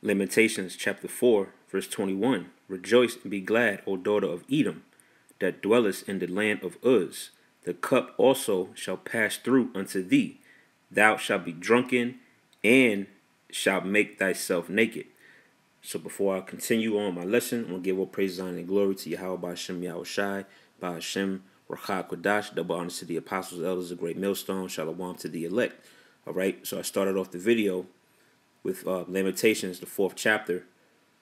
Lamentations chapter 4, verse 21. Rejoice and be glad, O daughter of Edom, that dwellest in the land of Uz. The cup also shall pass through unto thee. Thou shalt be drunken, and shalt make thyself naked. So before I continue on my lesson, I'm going to give all praise, honor, and glory to Yahweh by Hashem Yahushai, by Hashem Rachah Kodash, double honor to the apostles, elders, a great millstone, shalom to the elect. All right, so I started off the video with Lamentations, the 4th chapter,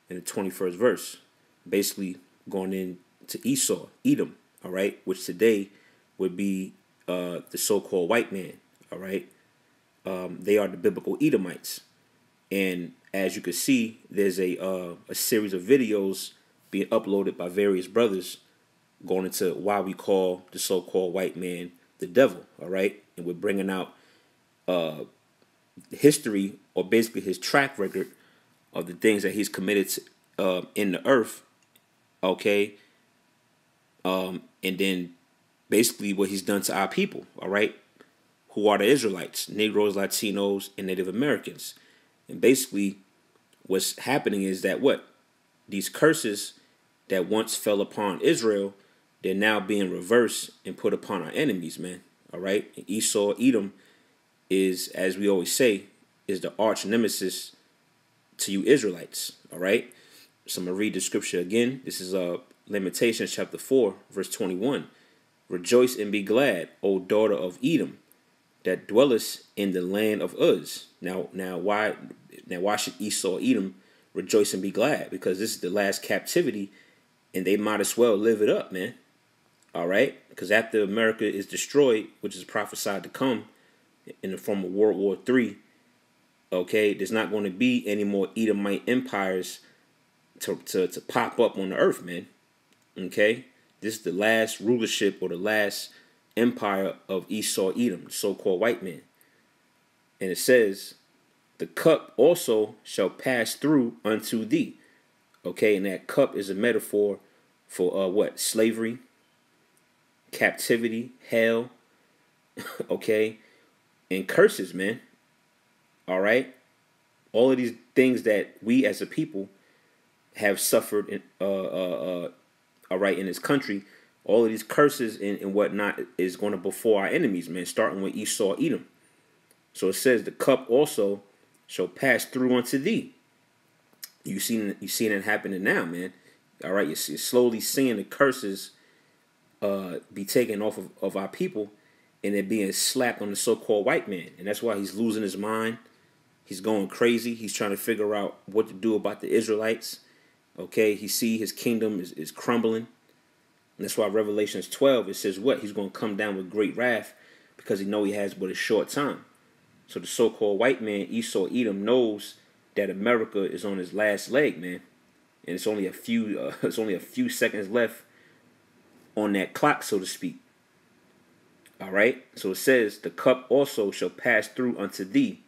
and the 21st verse, basically going into Esau, Edom, all right, which today would be the so-called white man, all right. They are the biblical Edomites, and as you can see, there's a series of videos being uploaded by various brothers going into why we call the so-called white man the devil, all right, and we're bringing out history, or basically his track record of the things that he's committed to, in the earth, okay, and then basically what he's done to our people, all right, who are the Israelites, Negroes, Latinos, and Native Americans. And basically what's happening is that these curses that once fell upon Israel, they're now being reversed and put upon our enemies, man, all right. And Esau, Edom, is, as we always say, is the arch nemesis to you Israelites, all right? So I'm going to read the scripture again. This is Lamentations chapter 4, verse 21. Rejoice and be glad, O daughter of Edom, that dwellest in the land of Uz. Now why should Esau, Edom rejoice and be glad? Because this is the last captivity, and they might as well live it up, man. All right? Because after America is destroyed, which is prophesied to come in the form of World War III, okay, there's not going to be any more Edomite empires to pop up on the earth, man. Okay, this is the last rulership, or the last empire of Esau, Edom, the so-called white man. And it says, the cup also shall pass through unto thee. Okay, and that cup is a metaphor for slavery, captivity, hell, okay, and curses, man. All right, all of these things that we as a people have suffered in, all right, in this country, all of these curses and whatnot is going to befall our enemies, man. Starting with Esau, Edom. So it says, the cup also shall pass through unto thee. You seen it happening now, man. All right, you're slowly seeing the curses be taken off of our people, and they're being slapped on the so-called white man, and that's why he's losing his mind. He's going crazy. He's trying to figure out what to do about the Israelites. Okay, he see his kingdom is crumbling. And that's why Revelations 12, it says he's going to come down with great wrath, because he know he has but a short time. So the so-called white man, Esau, Edom, knows that America is on his last leg, man. And it's only a few seconds left on that clock, so to speak. All right. So it says, the cup also shall pass through unto thee.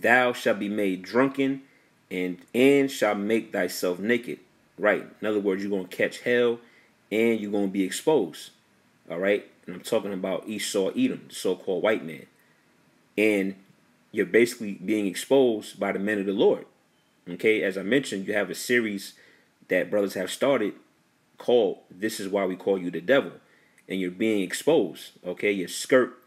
Thou shalt be made drunken, and shalt make thyself naked. Right. In other words, you're going to catch hell, and you're going to be exposed. All right. And I'm talking about Esau, Edom, the so-called white man. And you're basically being exposed by the men of the Lord. Okay. As I mentioned, you have a series that brothers have started called This Is Why We Call You the Devil. And you're being exposed. Okay. Your skirt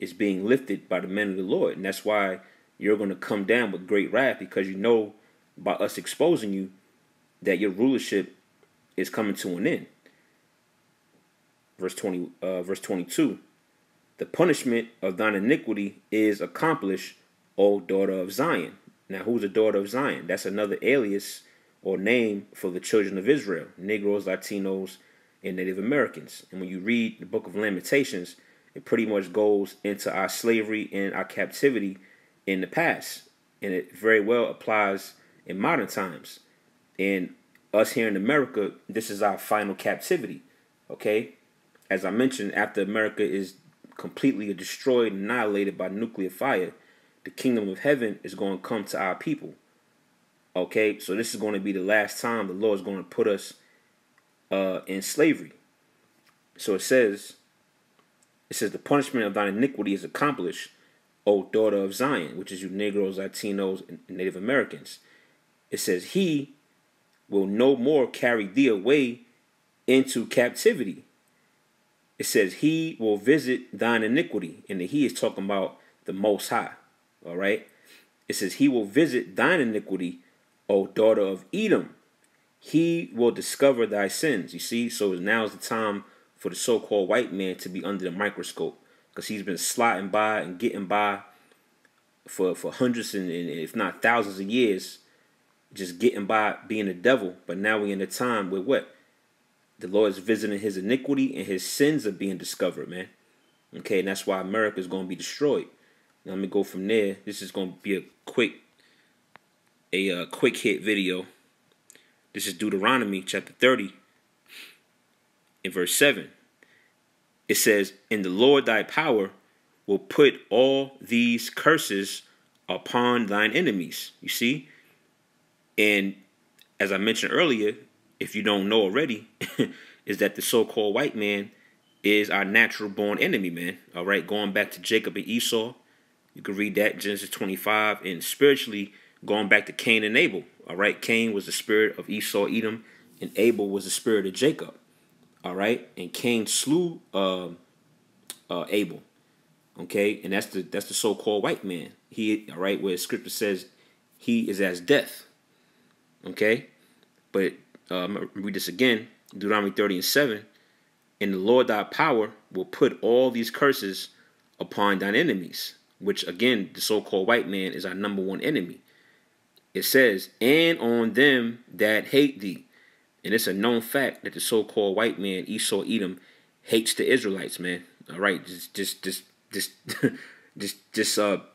is being lifted by the men of the Lord. And that's why you're going to come down with great wrath, because you know by us exposing you that your rulership is coming to an end. Verse 22. The punishment of thine iniquity is accomplished, O daughter of Zion. Now, who's the daughter of Zion? That's another alias or name for the children of Israel, Negroes, Latinos, and Native Americans. And when you read the book of Lamentations, it pretty much goes into our slavery and our captivity in the past, and it very well applies in modern times. And us here in America, this is our final captivity. Okay, as I mentioned, after America is completely destroyed and annihilated by nuclear fire, the kingdom of heaven is going to come to our people. Okay, so this is going to be the last time the Lord is going to put us in slavery. So it says, the punishment of thine iniquity is accomplished, O daughter of Zion, which is you Negroes, Latinos, and Native Americans. It says, he will no more carry thee away into captivity. It says, he will visit thine iniquity. And the he is talking about the Most High. All right. It says, he will visit thine iniquity, O daughter of Edom. He will discover thy sins. You see, so now is the time for the so-called white man to be under the microscope, because he's been sliding by and getting by for hundreds and if not thousands of years, just getting by being the devil. But now we're in a time where what? The Lord is visiting his iniquity and his sins are being discovered, man. Okay, and that's why America is going to be destroyed. Now, let me go from there. This is going to be a quick hit video. This is Deuteronomy chapter 30 in verse 7. It says, "In the Lord thy power will put all these curses upon thine enemies." You see? And as I mentioned earlier, if you don't know already, is that the so-called white man is our natural born enemy, man. All right, going back to Jacob and Esau, you can read that Genesis 25, and spiritually going back to Cain and Abel. All right, Cain was the spirit of Esau, Edom, and Abel was the spirit of Jacob. All right, and Cain slew Abel. Okay, and that's the so-called white man. He, all right, where Scripture says he is as death. Okay, but read this again, Deuteronomy 30 and 7. "And the Lord thy power will put all these curses upon thine enemies," which again, the so-called white man is our number one enemy. It says, "and on them that hate thee." And it's a known fact that the so-called white man, Esau, Edom, hates the Israelites, man. All right, just turn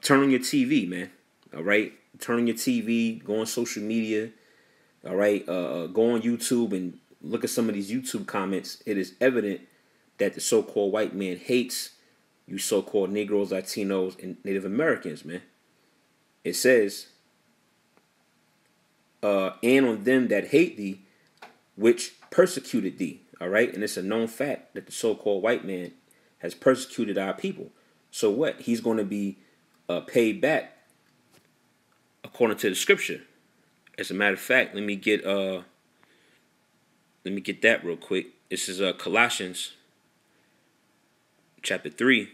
on your TV, man. All right, turn on your TV, go on social media. All right, go on YouTube and look at some of these YouTube comments. It is evident that the so-called white man hates you so-called Negroes, Latinos, and Native Americans, man. It says, "and on them that hate thee, which persecuted thee." All right, and it's a known fact that the so-called white man has persecuted our people. So what? He's going to be paid back according to the Scripture. As a matter of fact, let me get that real quick. This is Colossians chapter 3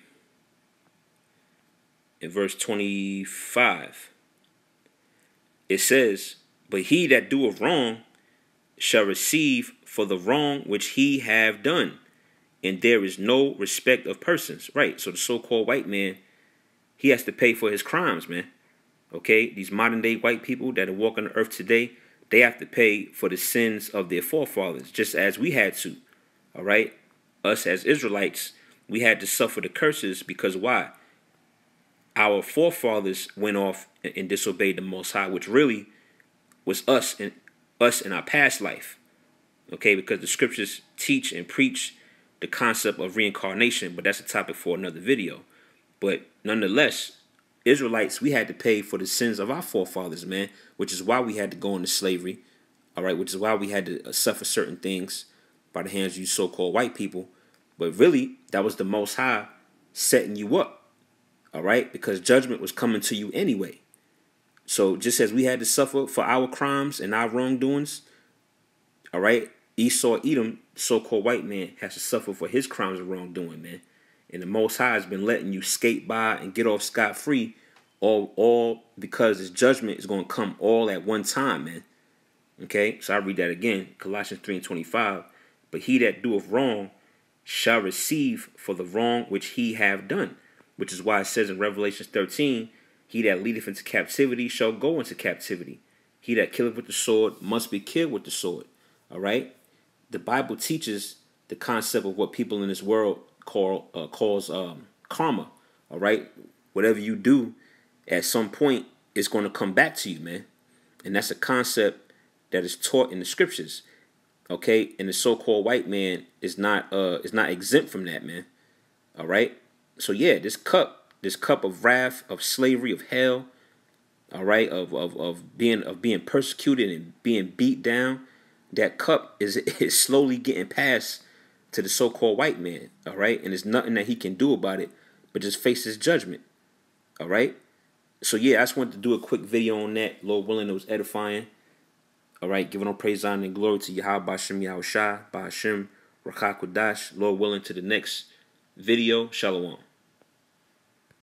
in verse 25. It says, "But he that doeth wrong shall receive for the wrong which he have done, and there is no respect of persons." Right, so the so-called white man, he has to pay for his crimes, man. Okay, these modern-day white people that are walking the earth today, they have to pay for the sins of their forefathers, just as we had to. All right, us as Israelites, we had to suffer the curses because why? Our forefathers went off and disobeyed the Most High, which really was us in our past life. Okay, because the Scriptures teach and preach the concept of reincarnation, but that's a topic for another video. But nonetheless, Israelites, we had to pay for the sins of our forefathers, man, which is why we had to go into slavery, all right, which is why we had to suffer certain things by the hands of you so-called white people. But really, that was the Most High setting you up, all right, because judgment was coming to you anyway. So just as we had to suffer for our crimes and our wrongdoings, all right, Esau, Edom, so-called white man, has to suffer for his crimes and wrongdoing, man. And the Most High has been letting you skate by and get off scot-free, all because his judgment is going to come all at one time, man. Okay, so I read that again, Colossians 3 and 25. "But he that doeth wrong shall receive for the wrong which he have done," which is why it says in Revelation 13, "He that leadeth into captivity shall go into captivity. He that killeth with the sword must be killed with the sword." All right, the Bible teaches the concept of what people in this world calls karma. All right, whatever you do, at some point, it's going to come back to you, man. And that's a concept that is taught in the Scriptures. Okay, and the so-called white man is not exempt from that, man. All right, so yeah, this cup of wrath, of slavery, of hell, all right, of being persecuted and being beat down, that cup is slowly getting passed to the so-called white man, all right? And there's nothing that he can do about it but just face his judgment, all right? So, yeah, I just wanted to do a quick video on that. Lord willing, it was edifying. All right, giving all praise, honor, and glory to Yahweh Ba'Shem Yahushua, Ba'Shem Rakakwadash, Lord willing, to the next video. Shalom.